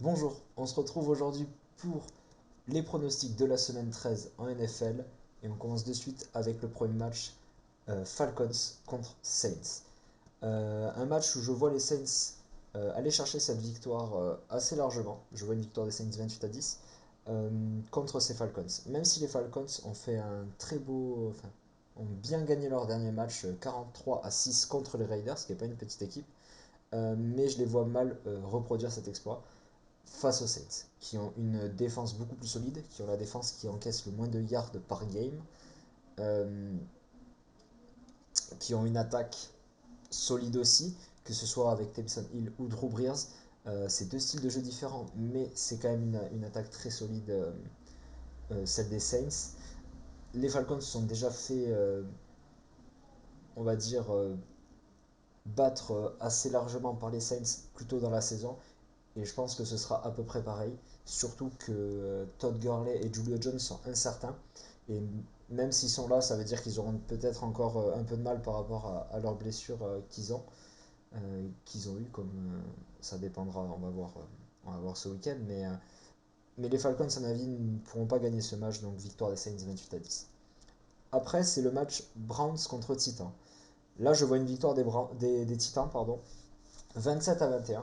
Bonjour, on se retrouve aujourd'hui pour les pronostics de la semaine 13 en NFL et on commence de suite avec le premier match Falcons contre Saints. Un match où je vois les Saints aller chercher cette victoire assez largement. Je vois une victoire des Saints 28-10 contre ces Falcons. Même si les Falcons ont fait un très beau, enfin, ont bien gagné leur dernier match 43-6 contre les Raiders, ce qui n'est pas une petite équipe, mais je les vois mal reproduire cet exploit face aux Saints, qui ont une défense beaucoup plus solide, qui ont la défense qui encaisse le moins de yards par game, euh, qui ont une attaque solide aussi, que ce soit avec Taysom Hill ou Drew Brees. C'est deux styles de jeu différents, mais c'est quand même une attaque très solide, celle des Saints. Les Falcons se sont déjà fait, on va dire, battre assez largement par les Saints plus tôt dans la saison. Et je pense que ce sera à peu près pareil. Surtout que Todd Gurley et Julio Jones sont incertains. Et même s'ils sont là, ça veut dire qu'ils auront peut-être encore un peu de mal par rapport à leurs blessures qu'ils ont eu. Comme ça dépendra, on va voir ce week-end. Mais les Falcons, à mon avis, ne pourront pas gagner ce match. Donc victoire des Saints 28-10. Après, c'est le match Browns contre Titans. Là, je vois une victoire des Titans, pardon, 27-21.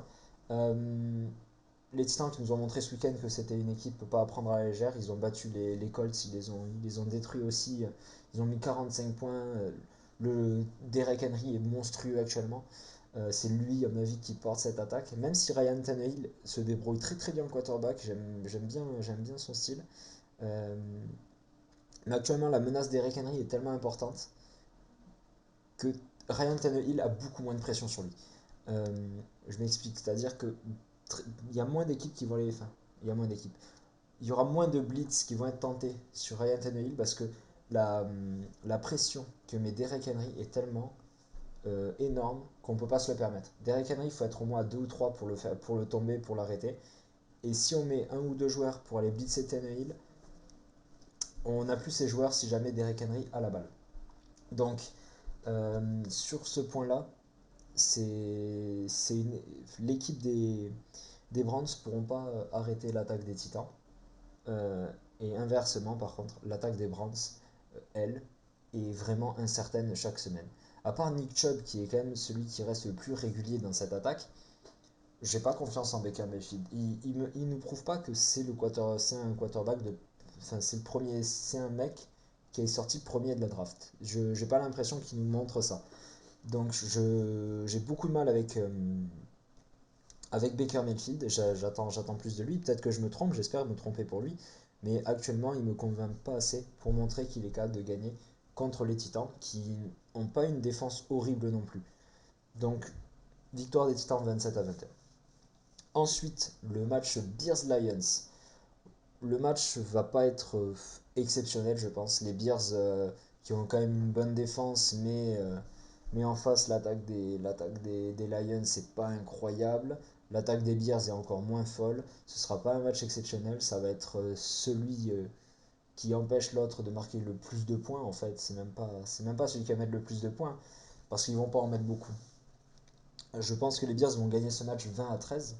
Les Titans qui nous ont montré ce week-end que c'était une équipe pas à prendre à la légère. Ils ont battu les Colts, ils les ont détruits aussi. Ils ont mis 45 points. Le Derek Henry est monstrueux actuellement. C'est lui, à mon avis, qui porte cette attaque. Même si Ryan Tannehill se débrouille très très bien en quarterback, j'aime bien son style. Euh, mais actuellement, la menace d'Eric Henry est tellement importante que Ryan Tannehill a beaucoup moins de pression sur lui. Je m'explique, c'est-à-dire que il y a moins d'équipes qui vont les. Enfin, il y a moins d'équipes. Il y aura moins de blitz qui vont être tentés sur Ryan Tannehill parce que la pression que met Derek Henry est tellement énorme qu'on ne peut pas se le permettre. Derek Henry, il faut être au moins à 2 ou 3 pour le, faire, pour le tomber, pour l'arrêter. Et si on met un ou deux joueurs pour aller blitzer Tannehill, on n'a plus ces joueurs si jamais Derek Henry a la balle. Donc, sur ce point-là, c'est l'équipe des Browns ne pourront pas arrêter l'attaque des Titans. Et inversement, par contre, l'attaque des Browns, elle, est vraiment incertaine chaque semaine. À part Nick Chubb, qui est quand même celui qui reste le plus régulier dans cette attaque, j'ai pas confiance en Baker Mayfield. Il nous prouve pas que c'est un quarterback de. Enfin, c'est le premier, c'est un mec qui est sorti premier de la draft. Je j'ai pas l'impression qu'il nous montre ça. Donc j'ai beaucoup de mal avec Baker Mayfield. J'attends plus de lui. Peut-être que je me trompe, j'espère me tromper pour lui. Mais actuellement, il ne me convainc pas assez pour montrer qu'il est capable de gagner contre les Titans qui n'ont pas une défense horrible non plus. Donc, victoire des Titans 27-21. Ensuite, le match Bears-Lions. Le match va pas être exceptionnel, je pense. Les Bears qui ont quand même une bonne défense, mais en face, des Lions, c'est pas incroyable. L'attaque des Bears est encore moins folle. Ce sera pas un match exceptionnel, ça va être celui qui empêche l'autre de marquer le plus de points. En fait, c'est même pas celui qui va mettre le plus de points, parce qu'ils vont pas en mettre beaucoup. Je pense que les Bears vont gagner ce match 20-13.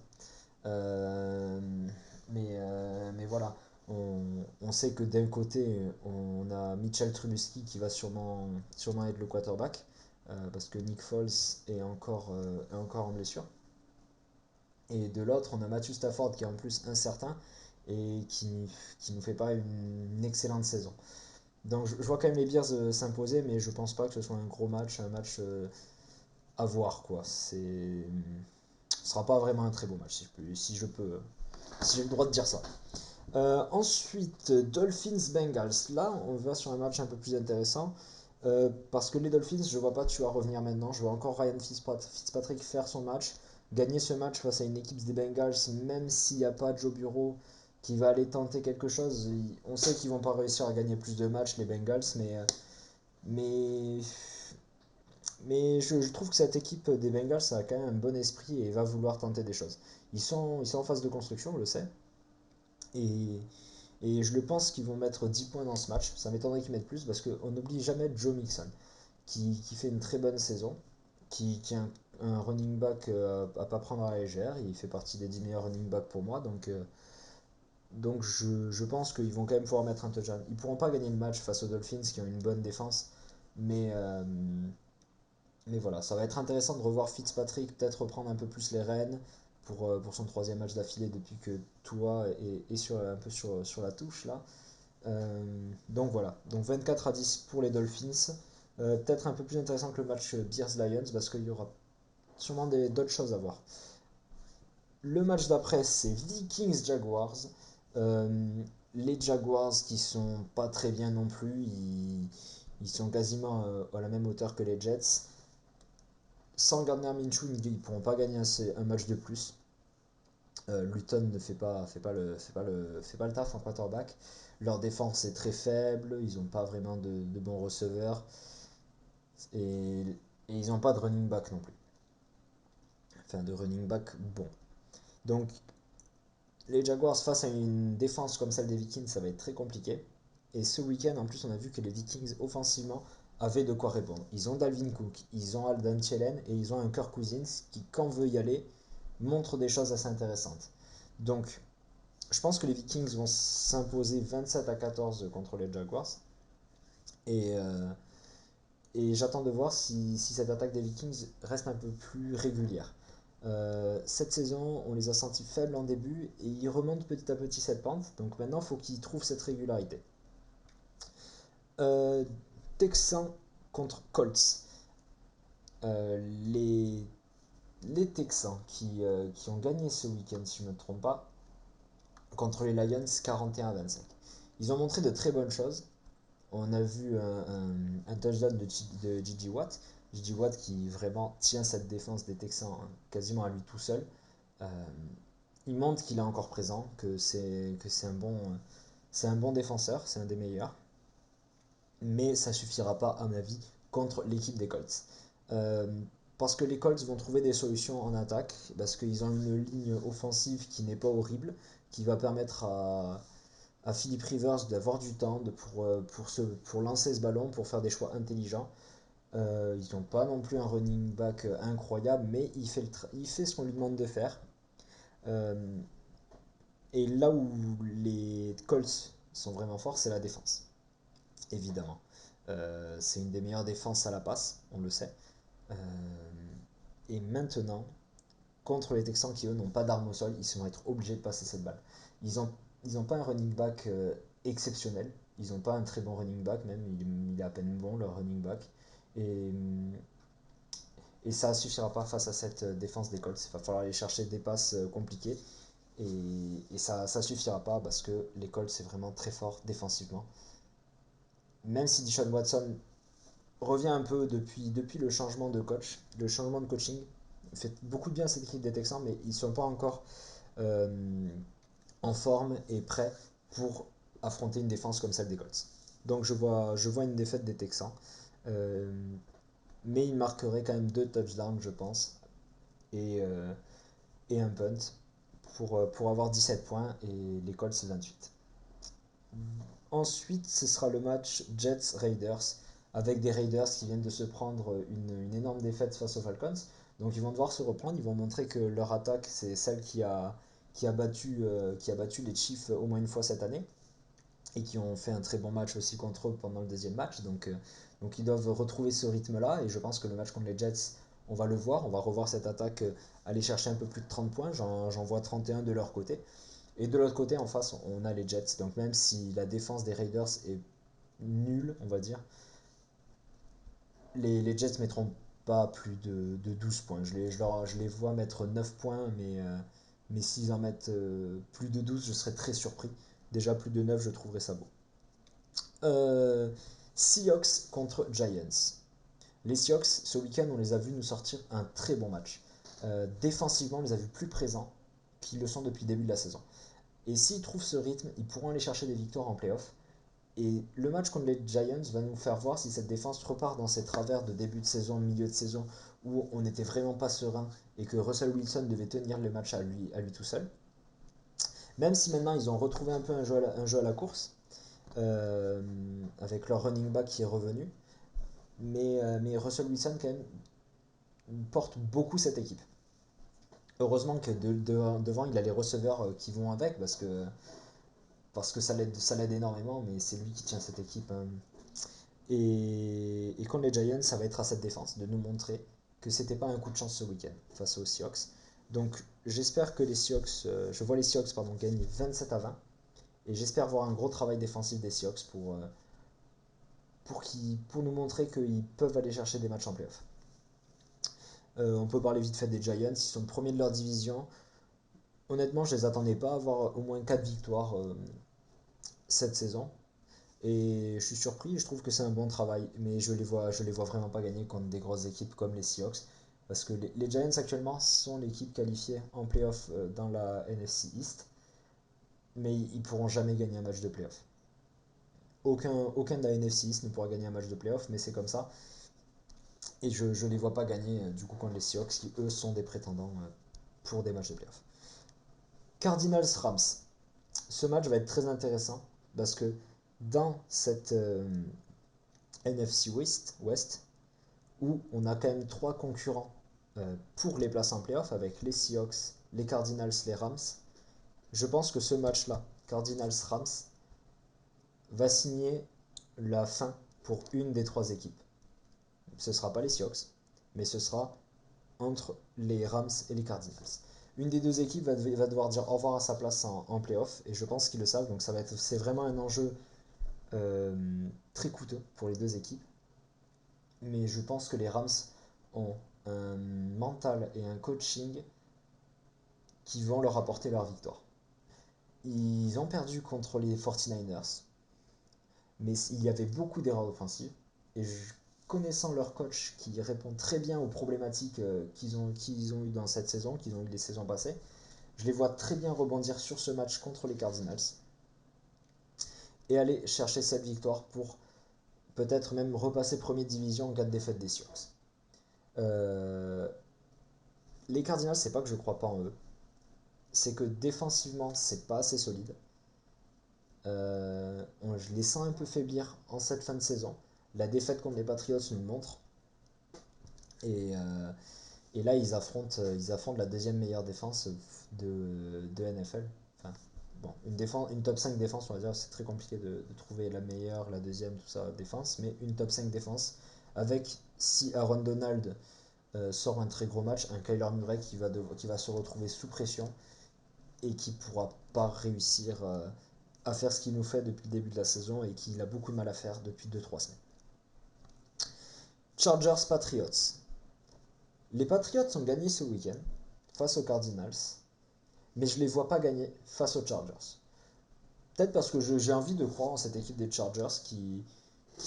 Euh, mais voilà, on sait que d'un côté, on a Mitchell Trubisky qui va sûrement être le quarterback, parce que Nick Foles est encore en blessure. Et de l'autre, on a Matthew Stafford qui est en plus incertain et qui nous fait pas une excellente saison. Donc je vois quand même les Bears s'imposer, mais je pense pas que ce soit un gros match, un match à voir quoi. Ce sera pas vraiment un très beau match si j'ai le droit de dire ça. Ensuite, Dolphins Bengals. Là, on va sur un match un peu plus intéressant. Parce que les Dolphins, je vois pas tu vas revenir maintenant. Je vois encore Ryan Fitzpatrick faire son match. Gagner ce match face à une équipe des Bengals, même s'il n'y a pas Joe Bureau qui va aller tenter quelque chose. On sait qu'ils vont pas réussir à gagner plus de matchs, les Bengals, mais, mais je trouve que cette équipe des Bengals a quand même un bon esprit et va vouloir tenter des choses. Ils sont en phase de construction, on le sait. Et, et je le pense qu'ils vont mettre 10 points dans ce match. Ça m'étonnerait qu'ils mettent plus parce qu'on n'oublie jamais Joe Mixon qui fait une très bonne saison, qui est un running back à pas prendre à la légère. Il fait partie des 10 meilleurs running backs pour moi. Donc je pense qu'ils vont quand même pouvoir mettre un touchdown. Ils pourront pas gagner le match face aux Dolphins qui ont une bonne défense. Mais, euh, mais voilà, ça va être intéressant de revoir Fitzpatrick peut-être reprendre un peu plus les rênes pour son troisième match d'affilée depuis que Tua est un peu sur la touche là. Donc voilà, donc 24-10 pour les Dolphins. Peut-être un peu plus intéressant que le match Bears-Lions parce qu'il y aura sûrement d'autres choses à voir. Le match d'après, c'est Vikings-Jaguars. Euh, les Jaguars qui sont pas très bien non plus, ils sont quasiment à la même hauteur que les Jets. Sans Gardner Minshew, ils ne pourront pas gagner un match de plus. Luton ne fait pas le taf en quarterback. Leur défense est très faible, ils n'ont pas vraiment de bons receveurs et, et ils n'ont pas de running back non plus. Enfin, de running back bon. Donc, les Jaguars face à une défense comme celle des Vikings, ça va être très compliqué. Et ce week-end, en plus, on a vu que les Vikings, offensivement, avaient de quoi répondre. Ils ont Dalvin Cook, ils ont Alden Thielen et ils ont un Kirk Cousins qui, quand veut y aller, montre des choses assez intéressantes. Donc, je pense que les Vikings vont s'imposer 27-14 contre les Jaguars. Et, euh, et j'attends de voir si cette attaque des Vikings reste un peu plus régulière. Cette saison, on les a sentis faibles en début et ils remontent petit à petit cette pente. Donc maintenant, il faut qu'ils trouvent cette régularité. Euh, Texans contre Colts. Euh, les, les Texans qui ont gagné ce week-end, si je ne me trompe pas, contre les Lions 41-25. Ils ont montré de très bonnes choses. On a vu un touchdown de Gigi Watt. Gigi Watt qui vraiment tient cette défense des Texans quasiment à lui tout seul. Euh, il montre qu'il est encore présent, que c'est un bon défenseur, c'est un des meilleurs. Mais ça suffira pas, à mon avis, contre l'équipe des Colts. Euh, parce que les Colts vont trouver des solutions en attaque, parce qu'ils ont une ligne offensive qui n'est pas horrible, qui va permettre à Philip Rivers d'avoir du temps pour lancer ce ballon, pour faire des choix intelligents. Ils n'ont pas non plus un running back incroyable, mais il fait ce qu'on lui demande de faire. Euh, et là où les Colts sont vraiment forts, c'est la défense, évidemment. C'est une des meilleures défenses à la passe, on le sait. Euh, et maintenant, contre les Texans qui eux n'ont pas d'armes au sol, ils vont être obligés de passer cette balle. Ils ont, ils ont pas un running back exceptionnel. Ils n'ont pas un très bon running back même. Il est à peine bon leur running back. Et, et ça ne suffira pas face à cette défense des Colts. Il va falloir aller chercher des passes compliquées. Et ça ne suffira pas parce que les Colts c'est vraiment très fort défensivement. Même si Deshaun Watson revient un peu depuis le changement de coach, le changement de coaching. Il fait beaucoup de bien à cette équipe des Texans, mais ils ne sont pas encore euh, en forme et prêt pour affronter une défense comme celle des Colts. Donc je vois une défaite des Texans. Euh, mais il marquerait quand même deux touchdowns, je pense, et, euh, et un punt pour avoir 17 points et les Colts 28. Ensuite, ce sera le match Jets-Raiders, avec des Raiders qui viennent de se prendre une énorme défaite face aux Falcons. Donc ils vont devoir se reprendre, ils vont montrer que leur attaque, c'est celle qui a battu les Chiefs au moins une fois cette année, et qui ont fait un très bon match aussi contre eux pendant le deuxième match. Donc ils doivent retrouver ce rythme-là, et je pense que le match contre les Jets, on va le voir, on va revoir cette attaque aller chercher un peu plus de 30 points, j'en vois 31 de leur côté. Et de l'autre côté, en face, on a les Jets. Donc même si la défense des Raiders est nulle, on va dire, les Jets mettront pas plus de 12 points. Je les vois mettre 9 points, mais s'ils en mettent plus de 12, je serais très surpris. Déjà plus de 9, je trouverais ça beau. Euh, Seahawks contre Giants. Les Seahawks, ce week-end, on les a vus nous sortir un très bon match. Défensivement, on les a vus plus présents qu'ils le sont depuis le début de la saison. Et s'ils trouvent ce rythme, ils pourront aller chercher des victoires en playoff. Et le match contre les Giants va nous faire voir si cette défense repart dans ses travers de début de saison, milieu de saison, où on n'était vraiment pas serein et que Russell Wilson devait tenir le match à lui tout seul. Même si maintenant ils ont retrouvé un peu un jeu à la course, euh, avec leur running back qui est revenu. Mais Russell Wilson, quand même, porte beaucoup cette équipe. Heureusement que devant, il a les receveurs qui vont avec, parce que ça l'aide énormément, mais c'est lui qui tient cette équipe, hein. Et contre les Giants, ça va être à cette défense de nous montrer que c'était pas un coup de chance ce week-end face aux Seahawks. Donc j'espère que les Seahawks, je vois les Seahawks pardon, gagner 27-20, et j'espère voir un gros travail défensif des Seahawks pour nous montrer qu'ils peuvent aller chercher des matchs en playoff. On peut parler vite fait des Giants, ils sont premiers de leur division. Honnêtement, je les attendais pas à avoir au moins 4 victoires cette saison. Et je suis surpris, je trouve que c'est un bon travail, mais je les vois vraiment pas gagner contre des grosses équipes comme les Seahawks. Parce que les Giants actuellement sont l'équipe qualifiée en playoff dans la NFC East, mais ils pourront jamais gagner un match de playoff. Aucun de la NFC East ne pourra gagner un match de playoff, mais c'est comme ça. Et je ne les vois pas gagner du coup contre les Seahawks, qui eux sont des prétendants pour des matchs de playoff. Cardinals Rams. Ce match va être très intéressant parce que dans cette NFC West, où on a quand même trois concurrents pour les places en playoff avec les Seahawks, les Cardinals, les Rams, je pense que ce match-là, Cardinals-Rams, va signer la fin pour une des trois équipes. Ce ne sera pas les Seahawks, mais ce sera entre les Rams et les Cardinals. Une des deux équipes va devoir dire au revoir à sa place en playoff, et je pense qu'ils le savent, donc c'est vraiment un enjeu très coûteux pour les deux équipes. Mais je pense que les Rams ont un mental et un coaching qui vont leur apporter leur victoire. Ils ont perdu contre les 49ers, mais il y avait beaucoup d'erreurs offensives. Et connaissant leur coach qui répond très bien aux problématiques qu'ils ont eues dans cette saison, qu'ils ont eues les saisons passées, je les vois très bien rebondir sur ce match contre les Cardinals et aller chercher cette victoire pour peut-être même repasser première division en cas de défaite des Seahawks. Euh, les Cardinals, c'est pas que je crois pas en eux, c'est que défensivement, c'est pas assez solide. Je les sens un peu faiblir en cette fin de saison. La défaite contre les Patriots nous le montre. Et, euh, et là, ils affrontent la deuxième meilleure défense de NFL. Enfin, bon, une top 5 défense, on va dire, c'est très compliqué de trouver la meilleure, la deuxième, tout ça, défense. Mais une top 5 défense, avec, si Aaron Donald sort un très gros match, un Kyler Murray qui va se retrouver sous pression et qui pourra pas réussir à faire ce qu'il nous fait depuis le début de la saison et qu'il a beaucoup de mal à faire depuis 2-3 semaines. Chargers Patriots. Les Patriots ont gagné ce week-end face aux Cardinals, mais je ne les vois pas gagner face aux Chargers. Peut-être parce que j'ai envie de croire en cette équipe des Chargers qui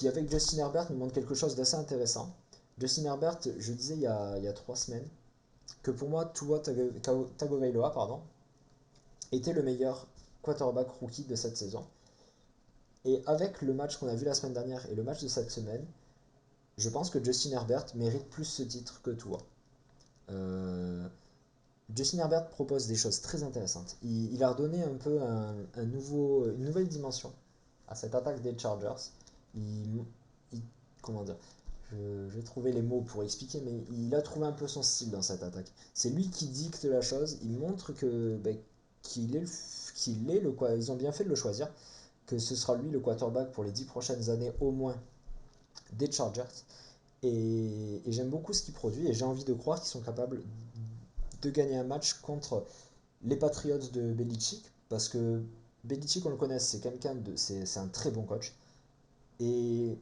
avec Justin Herbert, nous montre quelque chose d'assez intéressant. Justin Herbert, je disais il y a 3 semaines, que pour moi, Tua Tagovailoa était le meilleur quarterback rookie de cette saison. Et avec le match qu'on a vu la semaine dernière et le match de cette semaine, je pense que Justin Herbert mérite plus ce titre que Tua. Euh, Justin Herbert propose des choses très intéressantes. Il a redonné un peu une nouvelle dimension à cette attaque des Chargers. Il, comment dire, je vais trouver les mots pour expliquer, mais il a trouvé un peu son style dans cette attaque. C'est lui qui dicte la chose. Il montre qu'il est quoi. Ils ont bien fait de le choisir, que ce sera lui le quarterback pour les 10 prochaines années au moins des Chargers. Et j'aime beaucoup ce qu'il produit et j'ai envie de croire qu'ils sont capables de gagner un match contre les Patriots de Belichick, parce que Belichick, on le connaît, c'est un très bon coach. Et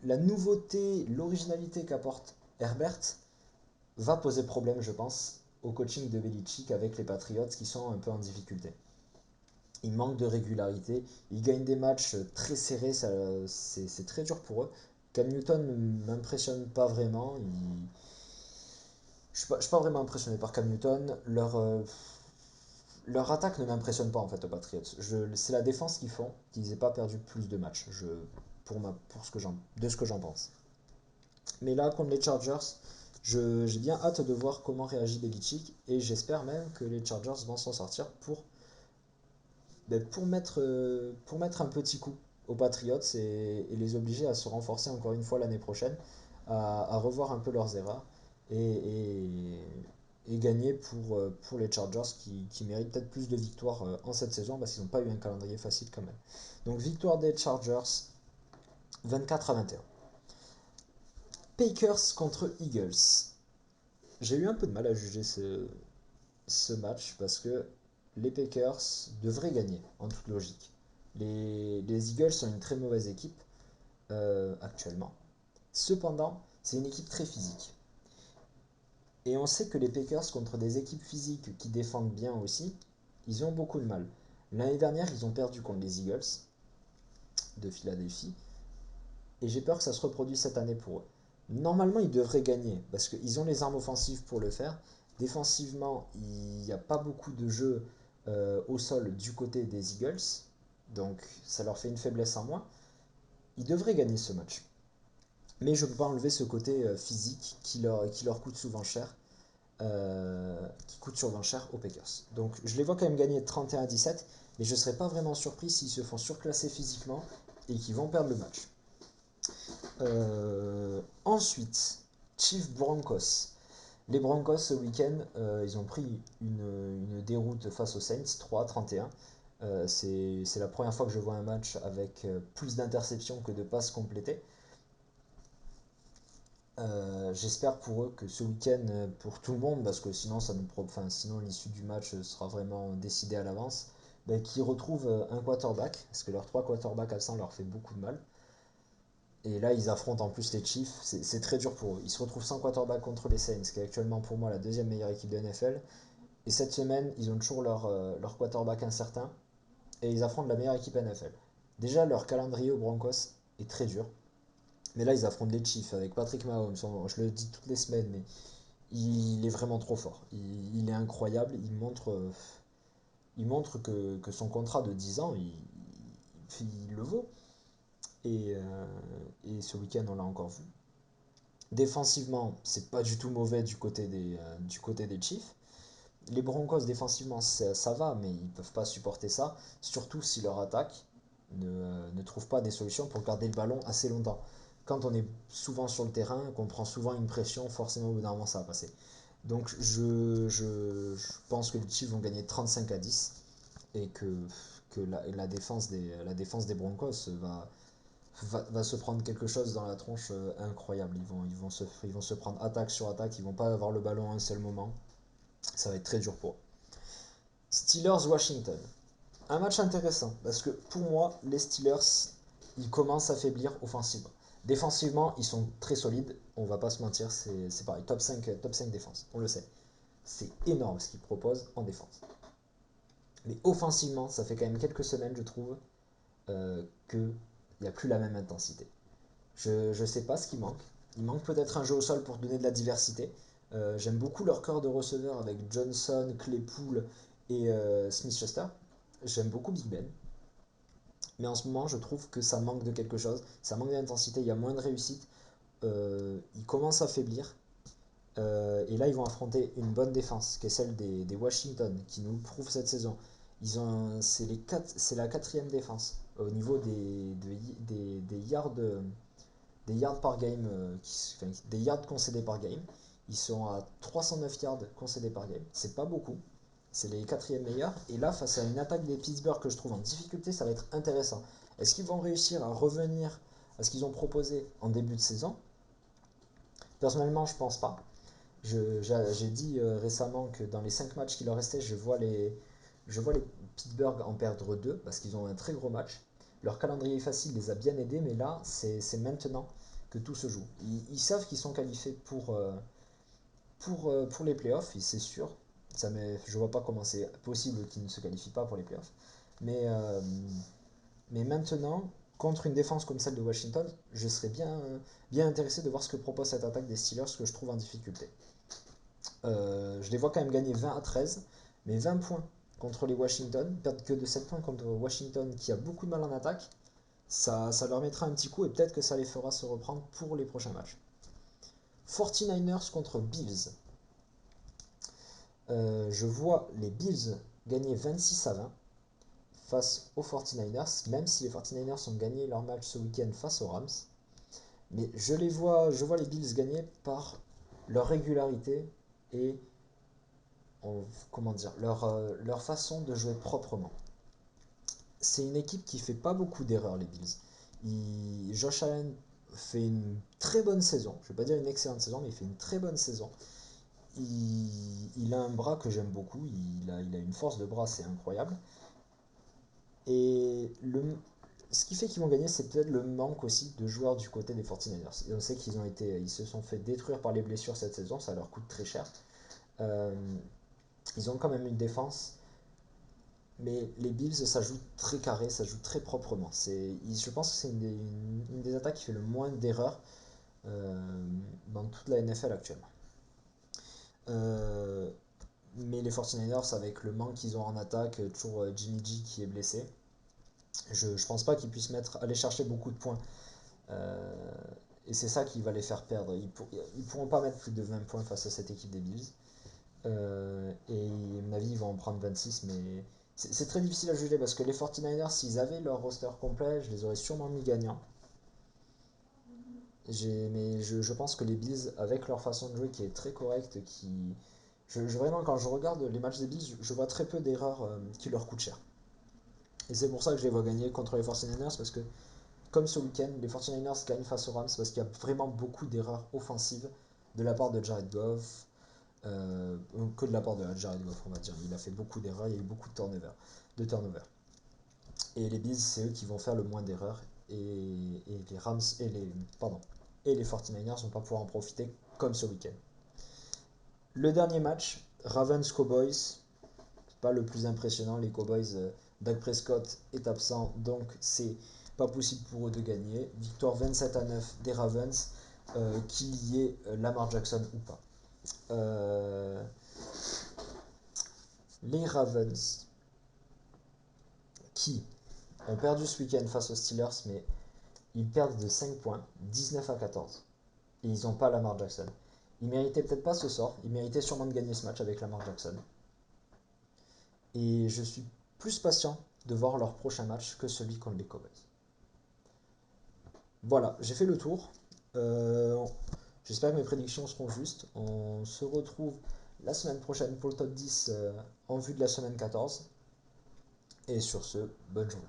la nouveauté, l'originalité qu'apporte Herbert va poser problème, je pense, au coaching de Belichick avec les Patriots qui sont un peu en difficulté. Ils manquent de régularité, ils gagnent des matchs très serrés, c'est très dur pour eux. Cam Newton ne m'impressionne pas vraiment. Je ne suis pas vraiment impressionné par Cam Newton. Leur attaque ne m'impressionne pas en fait aux Patriots. C'est la défense qu'ils font qu'ils n'aient pas perdu plus de matchs, de ce que j'en pense. Mais là, contre les Chargers, j'ai bien hâte de voir comment réagit Belichick et j'espère même que les Chargers vont s'en sortir pour mettre un petit coup aux Patriots et les obliger à se renforcer encore une fois l'année prochaine à revoir un peu leurs erreurs et gagner pour les Chargers qui méritent peut-être plus de victoires en cette saison parce qu'ils n'ont pas eu un calendrier facile quand même. Donc victoire des Chargers 24-21. Packers contre Eagles. J'ai eu un peu de mal à juger ce match parce que les Packers devraient gagner en toute logique. Les Eagles sont une très mauvaise équipe actuellement. Cependant, c'est une équipe très physique. Et on sait que les Packers, contre des équipes physiques qui défendent bien aussi, ils ont beaucoup de mal. L'année dernière, ils ont perdu contre les Eagles de Philadelphie. Et j'ai peur que ça se reproduise cette année pour eux. Normalement, ils devraient gagner parce qu'ils ont les armes offensives pour le faire. Défensivement, il n'y a pas beaucoup de jeux au sol du côté des Eagles. Donc, ça leur fait une faiblesse en moins. Ils devraient gagner ce match. Mais je ne peux pas enlever ce côté physique qui leur coûte souvent cher. Qui coûte souvent cher aux Packers. Donc je les vois quand même gagner 31-17, mais je ne serais pas vraiment surpris s'ils se font surclasser physiquement et qu'ils vont perdre le match. Ensuite, Chiefs Broncos. Les Broncos ce week-end, ils ont pris une déroute face aux Saints, 3-31. C'est la première fois que je vois un match avec plus d'interceptions que de passes complétées. J'espère pour eux que ce week-end, pour tout le monde, parce que sinon, sinon l'issue du match sera vraiment décidée à l'avance, ben, qu'ils retrouvent un quarterback, parce que leurs trois quarterbacks absents leur fait beaucoup de mal. Et là, ils affrontent en plus les Chiefs, c'est très dur pour eux. Ils se retrouvent sans quarterback contre les Saints, qui est actuellement pour moi la deuxième meilleure équipe de NFL. Et cette semaine, ils ont toujours leur quarterback incertain, et ils affrontent la meilleure équipe NFL. Déjà, leur calendrier aux Broncos est très dur. Mais là, ils affrontent les Chiefs avec Patrick Mahomes. Je le dis toutes les semaines, mais il est vraiment trop fort. Il est incroyable. Il montre que son contrat de 10 ans, il le vaut. Et ce week-end, on l'a encore vu. Défensivement, c'est pas du tout mauvais du côté des Chiefs. Les Broncos, défensivement, ça va, mais ils peuvent pas supporter ça. Surtout si leur attaque ne trouve pas des solutions pour garder le ballon assez longtemps. Quand on est souvent sur le terrain, qu'on prend souvent une pression, forcément au bout d'un moment ça va passer. Donc je pense que les Chiefs vont gagner 35-10 et que la défense des Broncos va se prendre quelque chose dans la tronche incroyable. Ils vont se prendre attaque sur attaque, ils vont pas avoir le ballon à un seul moment. Ça va être très dur pour eux. Steelers-Washington. Un match intéressant parce que pour moi, les Steelers, ils commencent à faiblir offensivement. Défensivement, ils sont très solides, on va pas se mentir, c'est pareil, top 5 défense, on le sait. C'est énorme ce qu'ils proposent en défense. Mais offensivement, ça fait quand même quelques semaines, je trouve, qu'il n'y a plus la même intensité. Je ne sais pas ce qui manque. Il manque peut-être un jeu au sol pour donner de la diversité. J'aime beaucoup leur corps de receveur avec Johnson, Claypool et Smith-Schuster. J'aime beaucoup Big Ben. Mais en ce moment, je trouve que ça manque de quelque chose. Ça manque d'intensité, il y a moins de réussite. Ils commencent à faiblir. Et là, ils vont affronter une bonne défense, qui est celle des Washington, qui nous prouve cette saison. C'est la quatrième défense au niveau des yards par game, des yards concédés par game. Ils sont à 309 yards concédés par game. C'est pas beaucoup. C'est les quatrièmes meilleurs. Et là, face à une attaque des Pittsburgh que je trouve en difficulté, ça va être intéressant. Est-ce qu'ils vont réussir à revenir à ce qu'ils ont proposé en début de saison? Personnellement, je pense pas. J'ai dit récemment que dans les 5 matchs qui leur restaient, je vois les Pittsburgh en perdre 2 parce qu'ils ont un très gros match. Leur calendrier facile les a bien aidés, mais là, c'est maintenant que tout se joue. Ils savent qu'ils sont qualifiés pour les playoffs, et c'est sûr. Je vois pas comment c'est possible qu'ils ne se qualifient pas pour les playoffs. Mais, euh, mais maintenant, contre une défense comme celle de Washington, je serais bien intéressé de voir ce que propose cette attaque des Steelers que je trouve en difficulté. Je les vois quand même gagner 20-13, mais 20 points contre les Washington, perdre que de 7 points contre Washington qui a beaucoup de mal en attaque, ça leur mettra un petit coup et peut-être que ça les fera se reprendre pour les prochains matchs. 49ers contre Bills. Je vois les Bills gagner 26-20 face aux 49ers, même si les 49ers ont gagné leur match ce week-end face aux Rams. Mais je vois les Bills gagner par leur régularité et comment dire, leur façon de jouer proprement. C'est une équipe qui fait pas beaucoup d'erreurs, les Bills. Josh Allen fait une très bonne saison. Je vais pas dire une excellente saison, mais il fait une très bonne saison. Il a un bras que j'aime beaucoup. Il a une force de bras, c'est incroyable. Et ce qui fait qu'ils vont gagner, c'est peut-être le manque aussi de joueurs du côté des 49ers. Et on sait ils se sont fait détruire par les blessures cette saison, ça leur coûte très cher. Euh, Ils ont quand même une défense, mais les Bills, ça joue très carré, ça joue très proprement. Je pense que c'est une des attaques qui fait le moins d'erreurs dans toute la NFL actuellement. Euh, mais les 49ers, avec le manque qu'ils ont en attaque, toujours Jimmy G qui est blessé, je pense pas qu'ils puissent aller chercher beaucoup de points. Euh, et c'est ça qui va les faire perdre. Ils pourront pas mettre plus de 20 points face à cette équipe des Bills. Et à mon avis, ils vont en prendre 26, mais c'est très difficile à juger parce que les 49ers, s'ils avaient leur roster complet, je les aurais sûrement mis gagnants. Mais je pense que les Bills, avec leur façon de jouer qui est très correcte, vraiment, quand je regarde les matchs des Bills, je vois très peu d'erreurs qui leur coûtent cher. Et c'est pour ça que je les vois gagner contre les 49ers parce que, comme ce week-end, les 49ers gagnent face aux Rams parce qu'il y a vraiment beaucoup d'erreurs offensives de la part de Jared Goff, que de la part de Jared Goff, on va dire. Il a fait beaucoup d'erreurs, il y a eu beaucoup de turnover. Et les Bills, c'est eux qui vont faire le moins d'erreurs. Et les Rams et les 49ers vont pas pouvoir en profiter comme ce week-end. Le dernier match, Ravens Cowboys, pas le plus impressionnant. Les Cowboys, Dak Prescott est absent, donc c'est pas possible pour eux de gagner. Victoire 27-9 des Ravens, qu'il y ait Lamar Jackson ou pas. Les Ravens qui ont perdu ce week-end face aux Steelers, mais ils perdent de 5 points, 19-14. Et ils n'ont pas Lamar Jackson. Ils méritaient peut-être pas ce sort, ils méritaient sûrement de gagner ce match avec Lamar Jackson. Et je suis plus patient de voir leur prochain match que celui contre les Cowboys. Voilà, j'ai fait le tour. Euh, J'espère que mes prédictions seront justes. On se retrouve la semaine prochaine pour le top 10 en vue de la semaine 14. Et sur ce, bonne journée.